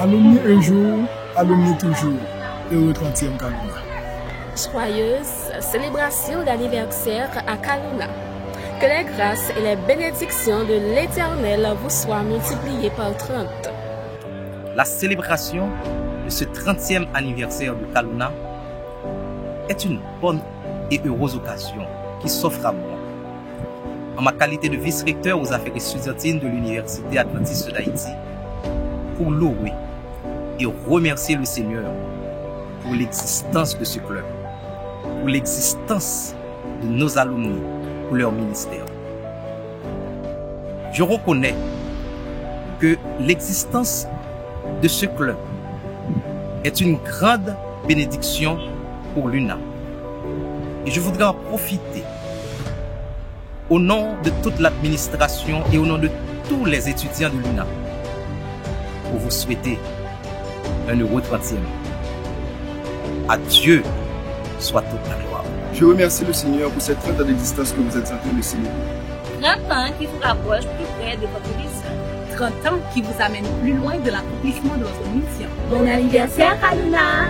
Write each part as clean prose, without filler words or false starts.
Alumni un jour, alumni toujours. Heureux 30e Kaluna. Joyeuse célébration d'anniversaire à Kaluna. Que les grâces et les bénédictions de l'Éternel vous soient multipliées par 30. La célébration de ce 30e anniversaire de Kaluna est une bonne et heureuse occasion qui s'offre à moi. En ma qualité de vice-recteur aux affaires étudiantines de l'Université adventiste d'Haïti, pour louer et remercier le Seigneur pour l'existence de ce club, pour l'existence de nos alumni, pour leur ministère. Je reconnais que l'existence de ce club est une grande bénédiction pour l'UNA. Et je voudrais en profiter au nom de toute l'administration et au nom de tous les étudiants de l'UNA pour vous souhaiter un heureux 30e. À Dieu soit toute la gloire. Je remercie le Seigneur pour cette 30 ans d'existence que vous êtes en train de célébrer. 30 ans qui vous rapprochent plus près de votre mission. 30 ans qui vous amènent plus loin de l'accomplissement de votre mission. Bon anniversaire, Kaluna!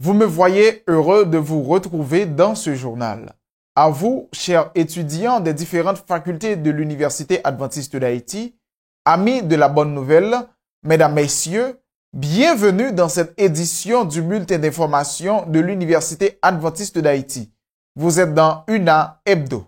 Vous me voyez heureux de vous retrouver dans ce journal. À vous, chers étudiants des différentes facultés de l'Université adventiste d'Haïti, amis de la bonne nouvelle, mesdames, messieurs, bienvenue dans cette édition du bulletin d'information de l'Université adventiste d'Haïti. Vous êtes dans UNA Hebdo.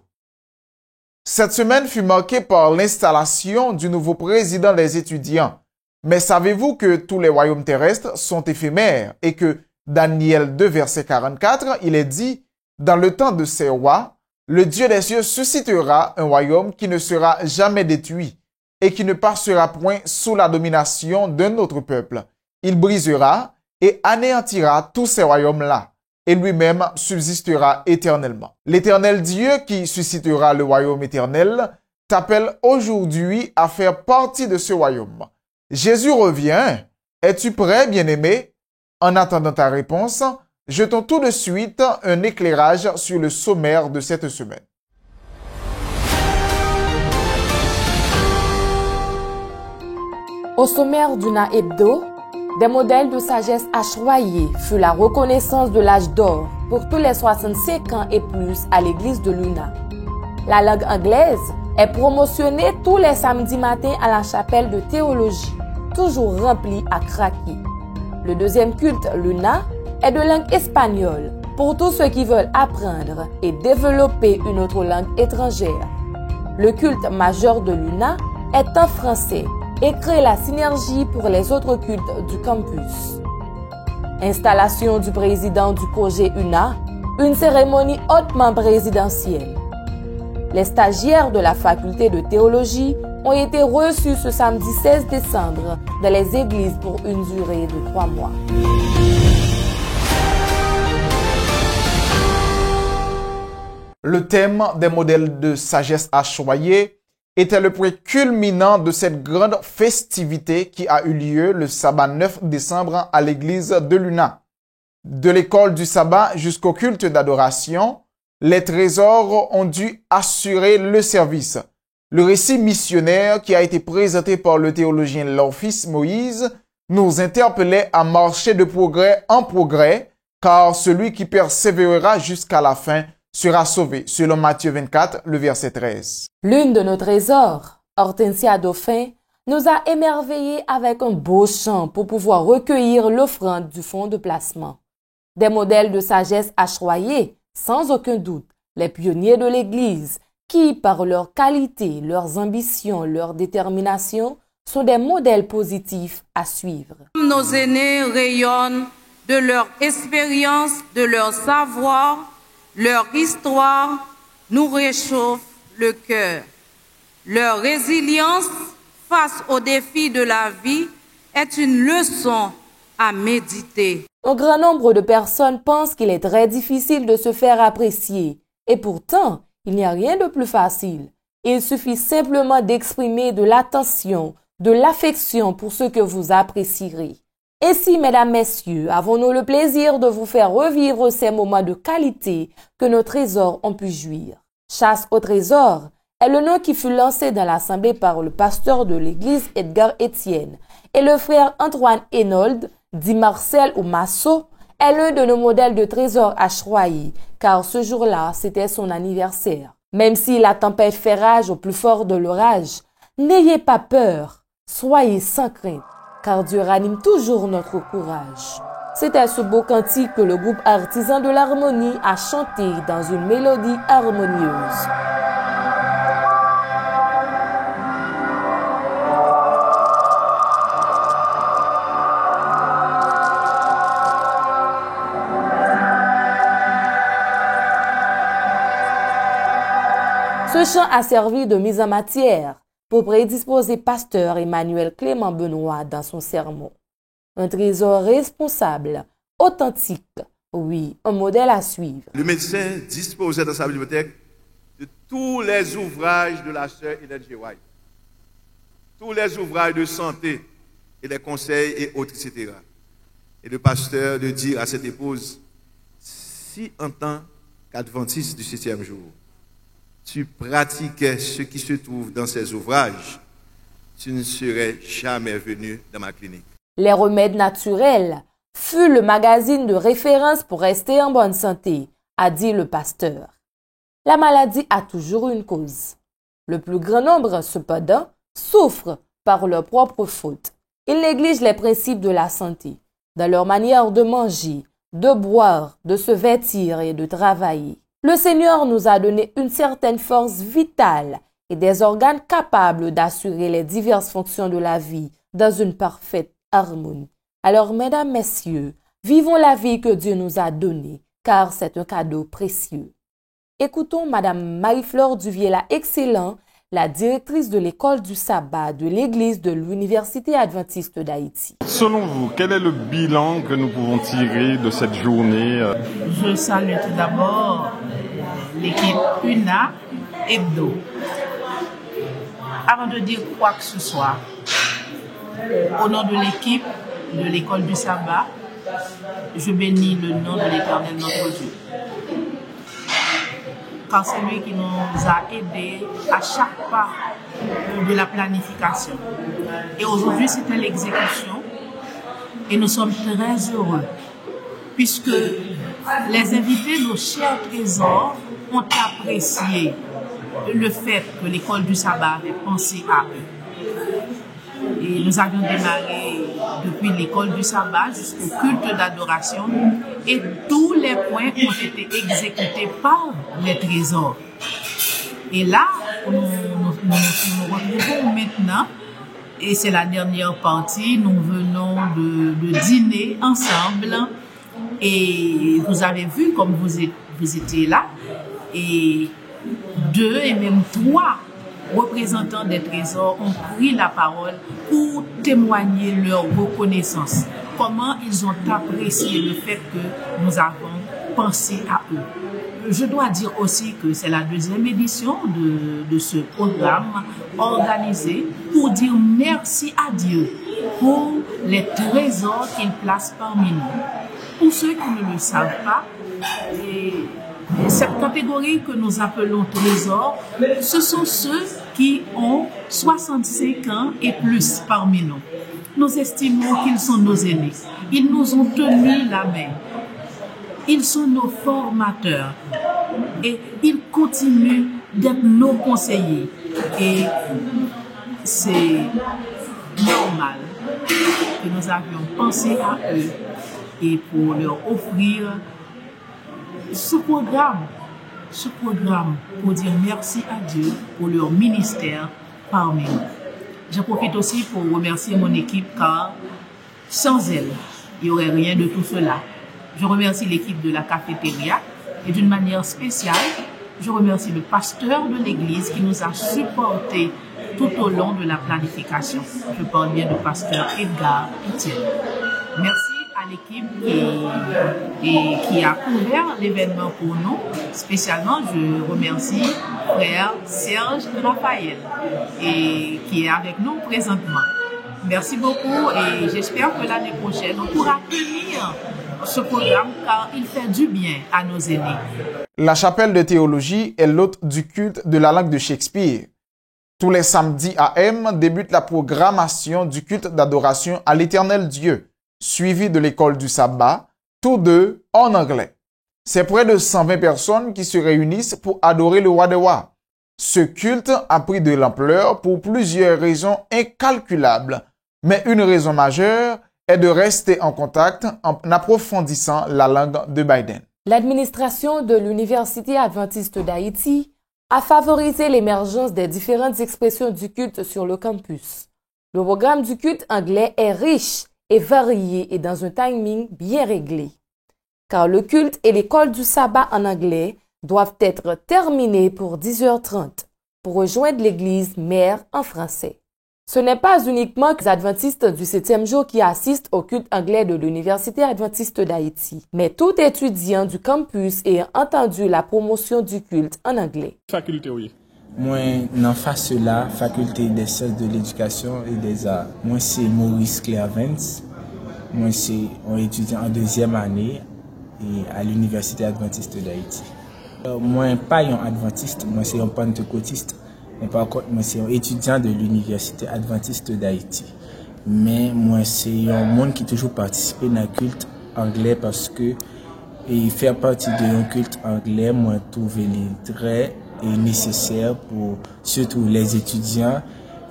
Cette semaine fut marquée par l'installation du nouveau président des étudiants. Mais savez-vous que tous les royaumes terrestres sont éphémères et que Daniel 2, verset 44, il est dit « Dans le temps de ces rois, le Dieu des cieux suscitera un royaume qui ne sera jamais détruit et qui ne passera point sous la domination d'un autre peuple. Il brisera et anéantira tous ces royaumes-là, et lui-même subsistera éternellement. L'Éternel Dieu qui suscitera le royaume éternel t'appelle aujourd'hui à faire partie de ce royaume. Jésus revient. Es-tu prêt, bien-aimé? En attendant ta réponse, jetons tout de suite un éclairage sur le sommaire de cette semaine. Au sommaire d'UNA Hebdo, des modèles de sagesse à choyer fut la reconnaissance de l'âge d'or pour tous les 65 ans et plus à l'église de l'UNA. La langue anglaise est promotionnée tous les samedis matins à la chapelle de théologie, toujours remplie à craquer. Le deuxième culte, l'UNA, est de langue espagnole pour tous ceux qui veulent apprendre et développer une autre langue étrangère. Le culte majeur de l'UNA est en français et crée la synergie pour les autres cultes du campus. Installation du président du projet UNA, une cérémonie hautement présidentielle. Les stagiaires de la faculté de théologie ont été reçus ce samedi 16 décembre dans les églises pour une durée de 3 mois. Le thème des modèles de sagesse à choyer était le point culminant de cette grande festivité qui a eu lieu le sabbat 9 décembre à l'église de l'UNA. De l'école du sabbat jusqu'au culte d'adoration, les trésors ont dû assurer le service. Le récit missionnaire qui a été présenté par le théologien leur fils Moïse nous interpellait à marcher de progrès en progrès, car celui qui persévérera jusqu'à la fin sera sauvé, selon Matthieu 24, le verset 13. L'une de nos trésors, Hortensia Dauphin, nous a émerveillés avec un beau chant pour pouvoir recueillir l'offrande du fonds de placement. Des modèles de sagesse à choyer, sans aucun doute, les pionniers de l'Église, qui, par leur qualité, leurs ambitions, leur détermination, sont des modèles positifs à suivre. Nos aînés rayonnent de leur expérience, de leur savoir, leur histoire nous réchauffe le cœur. Leur résilience face aux défis de la vie est une leçon à méditer. Un grand nombre de personnes pensent qu'il est très difficile de se faire apprécier. Et pourtant, il n'y a rien de plus facile. Il suffit simplement d'exprimer de l'attention, de l'affection pour ceux que vous apprécierez. Ainsi, mesdames, messieurs, avons-nous le plaisir de vous faire revivre ces moments de qualité que nos trésors ont pu jouir. Chasse au trésor est le nom qui fut lancé dans l'assemblée par le pasteur de l'église Edgar Etienne et le frère Antoine Hénold, dit Marcel ou Masso, est l'un de nos modèles de trésors à Choyer, car ce jour-là, c'était son anniversaire. Même si la tempête fait rage au plus fort de l'orage, n'ayez pas peur, soyez sans crainte, car Dieu ranime toujours notre courage. C'était ce beau cantique que le groupe Artisan de l'Harmonie a chanté dans une mélodie harmonieuse. Ce chant a servi de mise en matière pour prédisposer pasteur Emmanuel Clément Benoît dans son sermon. Un trésor responsable, authentique, oui, un modèle à suivre. Le médecin disposait dans sa bibliothèque de tous les ouvrages de la sœur Hélène G. White, tous les ouvrages de santé et les conseils et autres, etc. Et le pasteur de dire à cette épouse, si en tant qu'adventiste du 7e jour, tu pratiquais ce qui se trouve dans ces ouvrages, tu ne serais jamais venu dans ma clinique. Les remèdes naturels fut le magazine de référence pour rester en bonne santé, a dit le pasteur. La maladie a toujours une cause. Le plus grand nombre, cependant, souffrent par leur propre faute. Ils négligent les principes de la santé, dans leur manière de manger, de boire, de se vêtir et de travailler. Le Seigneur nous a donné une certaine force vitale et des organes capables d'assurer les diverses fonctions de la vie dans une parfaite harmonie. Alors, mesdames, messieurs, vivons la vie que Dieu nous a donnée, car c'est un cadeau précieux. Écoutons Madame Marie-Flore Duviela-Excellent, la directrice de l'école du sabbat de l'église de l'Université adventiste d'Haïti. Selon vous, quel est le bilan que nous pouvons tirer de cette journée? Je salue tout d'abord l'équipe UNA Hebdo. Avant de dire quoi que ce soit, au nom de l'équipe de l'école du sabbat, je bénis le nom de l'Éternel notre Dieu. Car c'est lui qui nous a aidés à chaque pas de la planification. Et aujourd'hui, c'était l'exécution. Et nous sommes très heureux, puisque les invités, nos chers trésors, ont apprécié le fait que l'école du sabbat avait pensé à eux. Et nous avions démarré depuis l'école du sabbat jusqu'au culte d'adoration et tous les points ont été exécutés par les trésors. Et là, nous nous retrouvons maintenant et c'est la dernière partie. Nous venons de dîner ensemble et vous avez vu comme vous étiez là et 2 et même 3 représentants des trésors ont pris la parole pour témoigner leur reconnaissance. Comment ils ont apprécié le fait que nous avons pensé à eux. Je dois dire aussi que c'est la 2e édition de ce programme organisé pour dire merci à Dieu pour les trésors qu'il place parmi nous. Pour ceux qui ne le savent pas, cette catégorie que nous appelons trésors, ce sont ceux qui ont 65 ans et plus parmi nous. Nous estimons qu'ils sont nos aînés. Ils nous ont tenu la main. Ils sont nos formateurs. Et ils continuent d'être nos conseillers. Et c'est normal que nous avions pensé à eux et pour leur offrir ce programme pour dire merci à Dieu pour leur ministère parmi nous. Je profite aussi pour remercier mon équipe car sans elle, il n'y aurait rien de tout cela. Je remercie l'équipe de la cafétéria et d'une manière spéciale, je remercie le pasteur de l'église qui nous a supportés tout au long de la planification. Je parle bien du pasteur Edgar Etienne. Merci à à l'équipe qui a couvert l'événement pour nous. Spécialement, je remercie frère Serge Raphaël qui est avec nous présentement. Merci beaucoup et j'espère que l'année prochaine, on pourra tenir ce programme car il fait du bien à nos aînés. La chapelle de théologie est l'hôte du culte de la langue de Shakespeare. Tous les samedis AM débute la programmation du culte d'adoration à l'Éternel Dieu, suivi de l'école du sabbat, tous deux en anglais. C'est près de 120 personnes qui se réunissent pour adorer le roi des rois. Ce culte a pris de l'ampleur pour plusieurs raisons incalculables, mais une raison majeure est de rester en contact en approfondissant la langue de Biden. L'administration de l'Université adventiste d'Haïti a favorisé l'émergence des différentes expressions du culte sur le campus. Le programme du culte anglais est riche et varié et dans un timing bien réglé. Car le culte et l'école du sabbat en anglais doivent être terminés pour 10h30 pour rejoindre l'église mère en français. Ce n'est pas uniquement les adventistes du 7e jour qui assistent au culte anglais de l'Université adventiste d'Haïti, mais tout étudiant du campus ayant entendu la promotion du culte en anglais. Faculté, oui. Moi, dans face la faculté des sciences de l'éducation et des arts. Moi, c'est Maurice Clairvens. Moi, c'est un étudiant en 2e année à l'Université adventiste d'Haïti. Moi, pas un adventiste, moi, c'est un pentecôtiste. Mais par contre, moi, c'est un étudiant de l'Université adventiste d'Haïti. Mais moi, c'est un monde qui toujours participé dans le culte anglais parce que faire partie d'un culte anglais, moi, trouve très nécessaire pour surtout les étudiants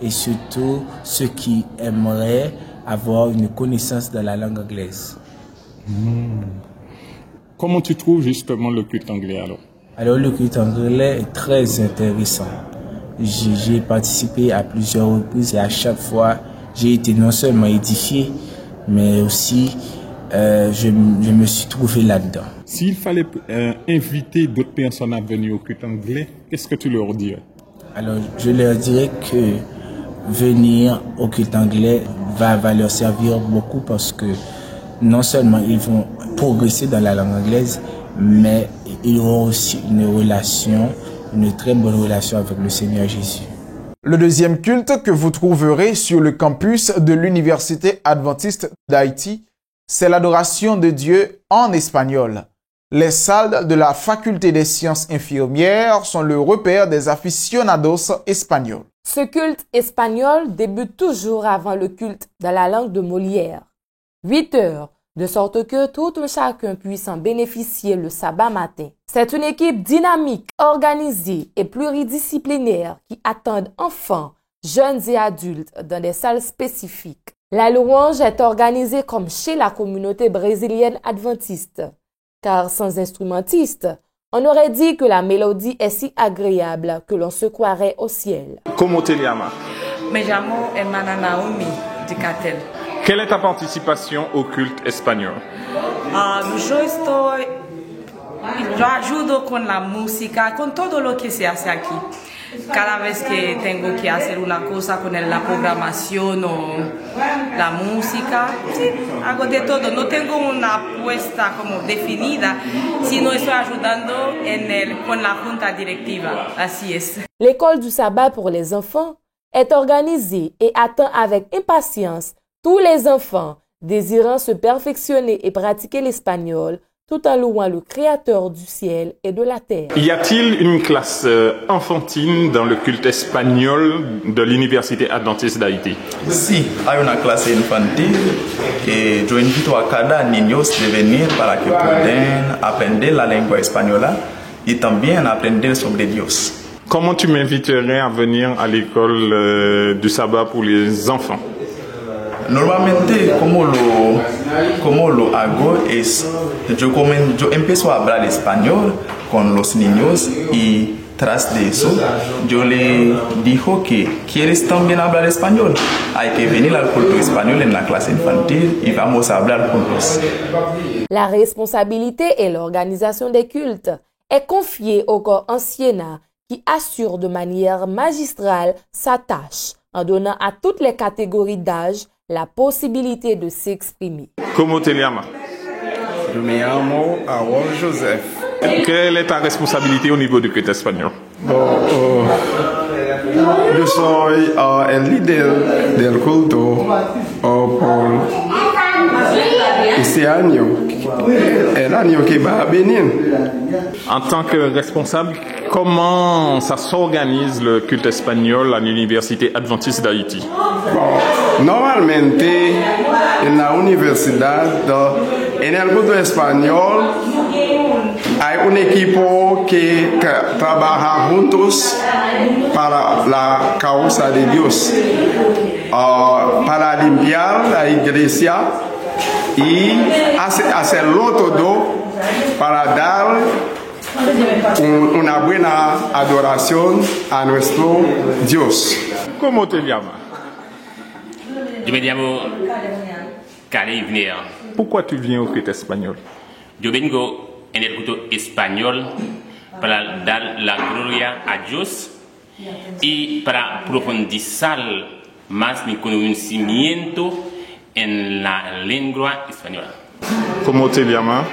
et surtout ceux qui aimeraient avoir une connaissance de la langue anglaise. Comment tu trouves justement le culte anglais alors? Alors, le culte anglais est très intéressant. J'ai participé à plusieurs reprises et à chaque fois, j'ai été non seulement édifié, mais aussi je me suis trouvé là-dedans. S'il fallait inviter d'autres personnes à venir au culte anglais, qu'est-ce que tu leur dirais? Alors, je leur dirais que venir au culte anglais va leur servir beaucoup parce que non seulement ils vont progresser dans la langue anglaise, mais ils auront aussi une très bonne relation avec le Seigneur Jésus. Le deuxième culte que vous trouverez sur le campus de l'Université adventiste d'Haïti, c'est l'adoration de Dieu en espagnol. Les salles de la faculté des sciences infirmières sont le repère des aficionados espagnols. Ce culte espagnol débute toujours avant le culte dans la langue de Molière. 8 heures, de sorte que tout un chacun puisse en bénéficier le sabbat matin. C'est une équipe dynamique, organisée et pluridisciplinaire qui attendent enfants, jeunes et adultes dans des salles spécifiques. La louange est organisée comme chez la communauté brésilienne adventiste, car sans instrumentiste, on aurait dit que la mélodie est si agréable que l'on se croirait au ciel. Comment te llamas? Me llamo hermana Naomi de Catel. Quelle est ta participation au culte espagnol? Yo ayudo con la música, con todo lo que se hace aquí. Cada vez que tengo que hacer una cosa con la programación o la música, sí, hago de todo. No tengo una apuesta como definida, sino estoy ayudando con la junta directiva. Así es. L'école du sabbat pour les enfants est organisée et attend avec impatience tous les enfants désirant se perfectionner et pratiquer l'espagnol tout en louant le Créateur du ciel et de la terre. Y a-t-il une classe enfantine dans le culte espagnol de l'Université adventiste d'Haïti? Sí, hay una clase infantil que yo invito a cada niño de venir para que puedan aprender la lengua española y también aprender sobre Dios. Comment tu m'inviterais à venir à l'école du sabbat pour les enfants? Normalmente, como lo hago es, yo empiezo a hablar español con los niños y tras de eso, yo le digo que ¿quieres también hablar español? Hay que venir al culto español en la clase infantil y vamos a hablar juntos. La responsabilité et l'organisation des cultes est confiée au corps anciennat qui assure de manière magistrale sa tâche en donnant à toutes les catégories d'âge la possibilité de s'exprimer. Comment te llamas? Je me llamo Aaron Joseph. Quelle est ta responsabilité au niveau du culte espagnol? Yo soy el líder del culto por este año, el año que va a venir. En tant que responsable, comment ça s'organise le culte espagnol à l'Université Adventiste d'Haïti? Normalmente en la universidad, en el culto español, hay un equipo que trabaja juntos para la causa de Dios, para limpiar la iglesia y hacerlo todo para dar una buena adoración a nuestro Dios. ¿Cómo te llamas? Yo me llamo Kale Ivner. Pourquoi tu viens au culte espagnol? Yo vengo en el culto español para dar la gloria a Dios y para profundizar más mi conocimiento en la lengua española. ¿Cómo te llamas?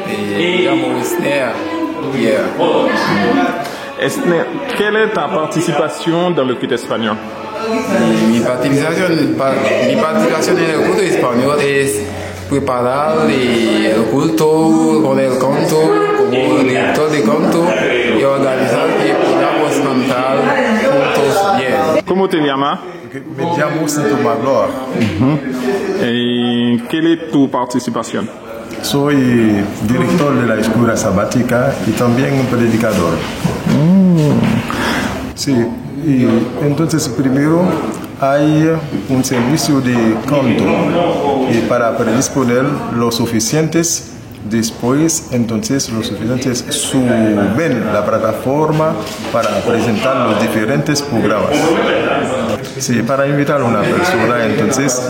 Me llamo Esner. Esner, quelle est ta participation dans le culte espagnol? Mi participación en el culto español es preparar el culto con el canto, como director de canto y organizar que podamos cantar juntos bien. ¿Cómo te llamas? Me llamo Santo Magloire. ¿Y quelle est tu participación? Soy director de la escuela sabática y también un predicador. Sí, y entonces primero hay un servicio de canto y para predisponer los suficientes, después entonces los suficientes suben la plataforma para presentar los diferentes programas. Sí, para invitar a una persona entonces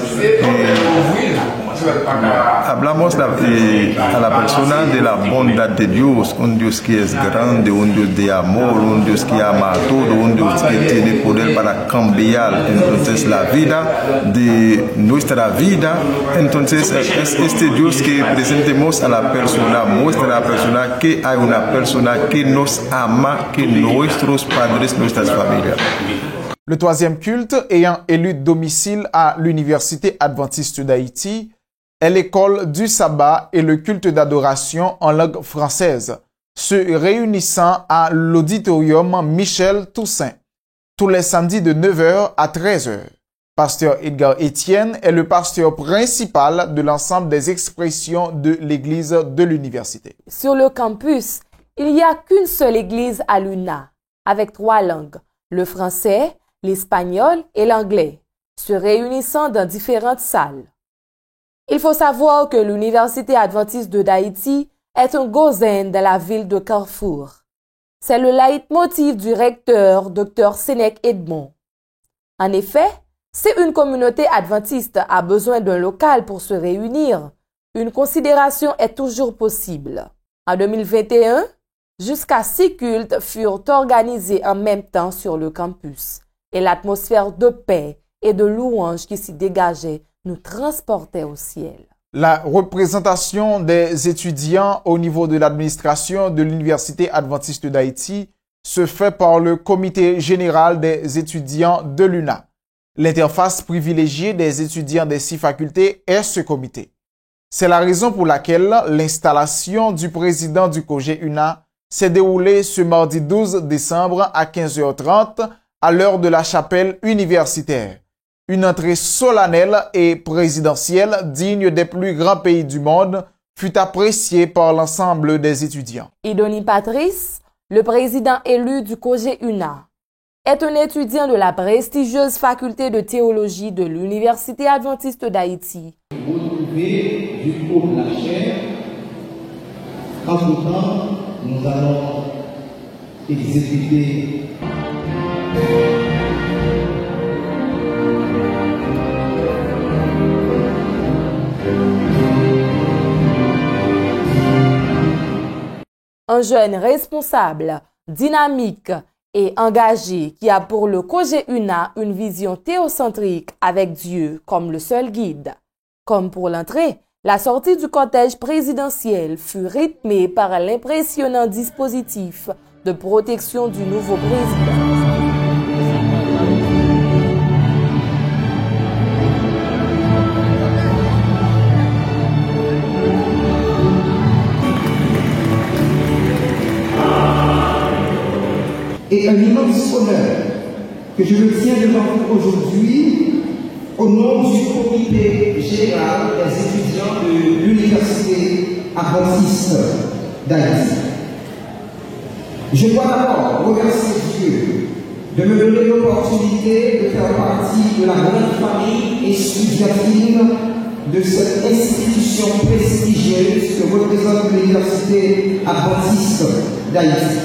hablamos a la persona de la bondad de Dios, un Dios que es grande, un Dios de amor, un Dios que ama a todo, un Dios que tiene poder para cambiar entonces la vida de nuestra vida. Entonces es este Dios que presentemos a la persona, muestra a la persona que hay una persona que nos ama, que nuestros padres, nuestras familias. Le troisième culte ayant élu domicile à l'Université Adventiste d'Haïti est l'école du sabbat et le culte d'adoration en langue française, se réunissant à l'auditorium Michel Toussaint, tous les samedis de 9h à 13h. Pasteur Edgar Etienne est le pasteur principal de l'ensemble des expressions de l'église de l'université. Sur le campus, il n'y a qu'une seule église à l'UNA, avec 3 langues, le français, l'espagnol et l'anglais, se réunissant dans différentes salles. Il faut savoir que l'Université Adventiste d'Haïti est un gozen de la ville de Carrefour. C'est le leitmotiv du recteur, Dr. Sénèque Edmond. En effet, si une communauté adventiste a besoin d'un local pour se réunir, une considération est toujours possible. En 2021, jusqu'à 6 cultes furent organisés en même temps sur le campus, et l'atmosphère de paix et de louange qui s'y dégageait nous transportait au ciel. La représentation des étudiants au niveau de l'administration de l'Université Adventiste d'Haïti se fait par le Comité général des étudiants de l'UNA. L'interface privilégiée des étudiants des 6 facultés est ce comité. C'est la raison pour laquelle l'installation du président du COGE-UNA s'est déroulée ce mardi 12 décembre à 15h30 à l'heure de la chapelle universitaire. Une entrée solennelle et présidentielle digne des plus grands pays du monde fut appréciée par l'ensemble des étudiants. Idoni Patrice, le président élu du COGE-UNA, est un étudiant de la prestigieuse faculté de théologie de l'Université Adventiste d'Haïti. Entre-temps, nous allons exécuter un jeune responsable, dynamique et engagé qui a pour le COGEUNA une vision théocentrique avec Dieu comme le seul guide. Comme pour l'entrée, la sortie du cortège présidentiel fut rythmée par l'impressionnant dispositif de protection du nouveau président. Et un immense honneur que je me tiens devant vous aujourd'hui au nom du comité général des étudiants de l'Université adventiste d'Haïti. Je dois d'abord remercier Dieu de me donner l'opportunité de faire partie de la grande famille estudiantine de cette institution prestigieuse que représente l'Université adventiste d'Haïti.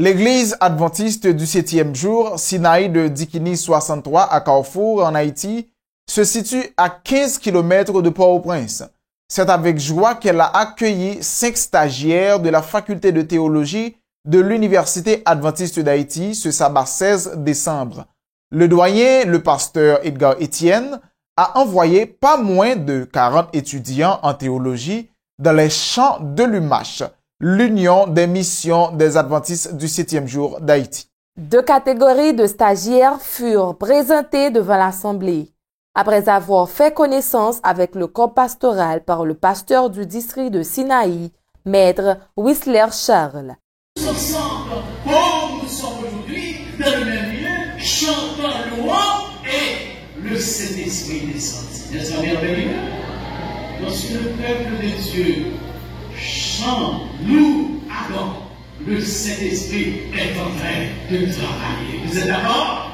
L'église adventiste du 7e jour, Sinaï de Dikini 63 à Carrefour, en Haïti, se situe à 15 km de Port-au-Prince. C'est avec joie qu'elle a accueilli 5 stagiaires de la faculté de théologie de l'Université adventiste d'Haïti ce sabbat 16 décembre. Le doyen, le pasteur Edgar Etienne, a envoyé pas moins de 40 étudiants en théologie dans les champs de l'UMACH, l'Union des missions des adventistes du 7e jour d'Haïti. 2 catégories de stagiaires furent présentées devant l'Assemblée, après avoir fait connaissance avec le corps pastoral par le pasteur du district de Sinaï, maître Whistler Charles. Tous ensemble, comme nous sommes aujourd'hui, dans le même lieu, chantant louant et le Saint-Esprit descendit. N'est-ce pas merveilleux? Lorsque le peuple de Dieu chante, nous allons, le Saint-Esprit est en train de travailler. Vous êtes d'accord?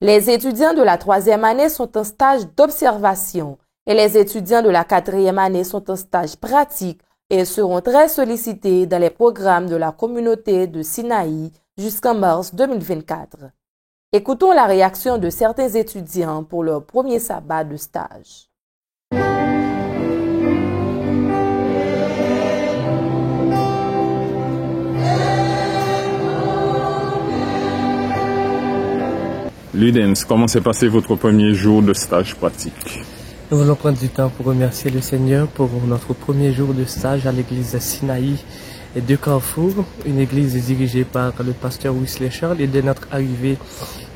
Les étudiants de la 3e année sont en stage d'observation et les étudiants de la 4e année sont en stage pratique et seront très sollicités dans les programmes de la communauté de Sinaï jusqu'en mars 2024. Écoutons la réaction de certains étudiants pour leur premier sabbat de stage. Ludens, comment s'est passé votre premier jour de stage pratique? Nous voulons prendre du temps pour remercier le Seigneur pour notre premier jour de stage à l'église Sinaï de Carrefour, une église dirigée par le pasteur Whistler Charles. Et dès notre arrivée,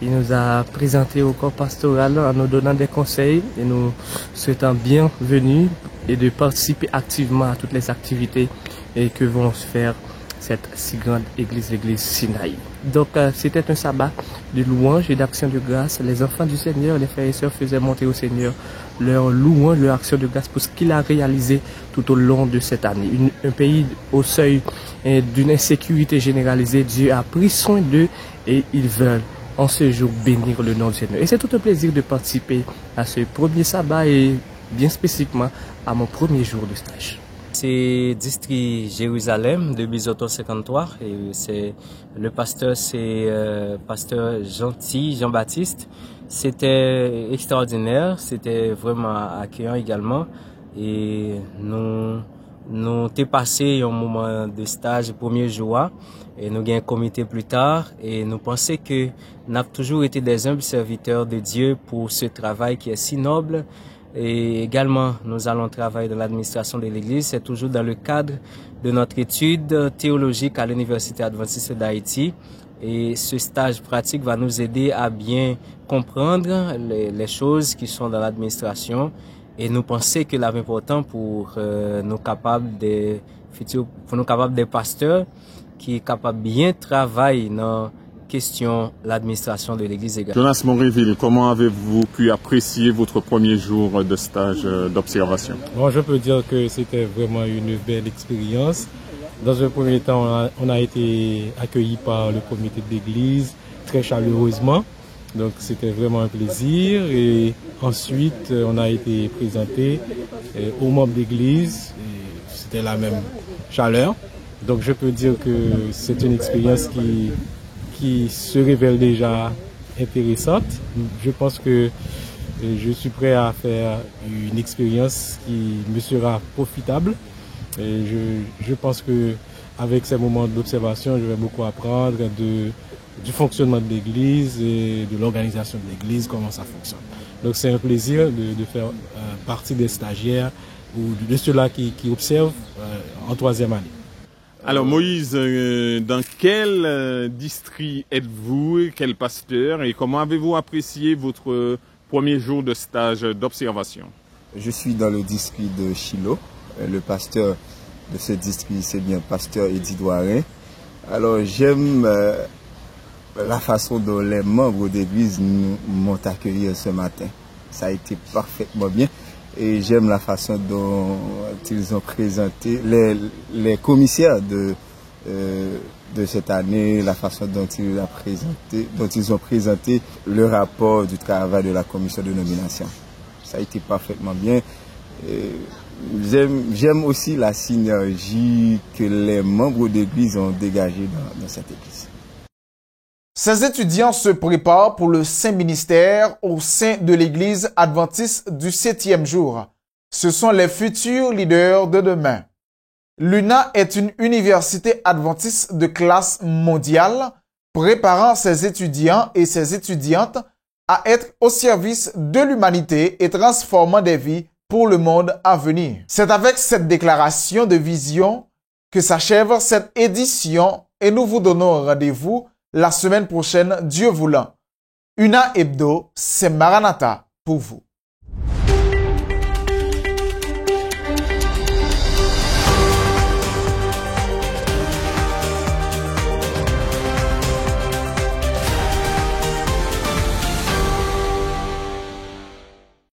il nous a présenté au corps pastoral en nous donnant des conseils et nous souhaitant bienvenue et de participer activement à toutes les activités que vont se faire cette si grande église, l'église Sinaï. Donc c'était un sabbat de louange et d'action de grâce. Les enfants du Seigneur, les frères et sœurs faisaient monter au Seigneur leur louange, leur action de grâce pour ce qu'il a réalisé tout au long de cette année. Un pays au seuil d'une insécurité généralisée, Dieu a pris soin d'eux et ils veulent en ce jour bénir le nom du Seigneur. Et c'est tout un plaisir de participer à ce premier sabbat et bien spécifiquement à mon premier jour de stage. C'est district Jérusalem de Bizoton 53 et c'est le pasteur, c'est pasteur Gentil Jean-Baptiste. C'était extraordinaire, c'était vraiment accueillant également et nous t'es passé un moment de stage premier jour et nous avons un comité plus tard et nous pensons que nous avons toujours été des humbles serviteurs de Dieu pour ce travail qui est si noble. Et également, nous allons travailler dans l'administration de l'Église. C'est toujours dans le cadre de notre étude théologique à l'Université adventiste d'Haïti. Et ce stage pratique va nous aider à bien comprendre les choses qui sont dans l'administration. Et nous pensons que l'important pour nous capables des futurs, pour nous capables des pasteurs qui est capable de bien travailler dans question l'administration de l'Église également. Jonas Monréville, comment avez-vous pu apprécier votre premier jour de stage d'observation? Bon, je peux dire que c'était vraiment une belle expérience. Dans un premier temps, on a été accueillis par le comité de l'Église très chaleureusement. Donc c'était vraiment un plaisir. Et ensuite, on a été présenté aux membres de l'Église. C'était la même chaleur. Donc je peux dire que c'est une expérience qui se révèle déjà intéressante. Je pense que je suis prêt à faire une expérience qui me sera profitable. Et je pense que avec ces moments d'observation, je vais beaucoup apprendre du fonctionnement de l'Église et de l'organisation de l'Église, comment ça fonctionne. Donc c'est un plaisir de faire partie des stagiaires ou de ceux-là qui observent en 3e année. Alors Moïse, dans quel district êtes-vous, quel pasteur, et comment avez-vous apprécié votre premier jour de stage d'observation? Je suis dans le district de Chilo. Le pasteur de ce district, c'est bien pasteur Eddy Douarin. Alors j'aime la façon dont les membres d'église m'ont accueilli ce matin. Ça a été parfaitement bien. Et j'aime la façon dont ils ont présenté, les commissaires de cette année, la façon dont ils ont présenté le rapport du travail de la commission de nomination. Ça a été parfaitement bien. J'aime aussi la synergie que les membres d'église ont dégagée dans cette église. Ces étudiants se préparent pour le Saint Ministère au sein de l'Église adventiste du 7e jour. Ce sont les futurs leaders de demain. L'UNA est une université adventiste de classe mondiale, préparant ses étudiants et ses étudiantes à être au service de l'humanité et transformant des vies pour le monde à venir. C'est avec cette déclaration de vision que s'achève cette édition et nous vous donnons rendez-vous la semaine prochaine, Dieu voulant. UNA Hebdo, c'est Maranatha pour vous.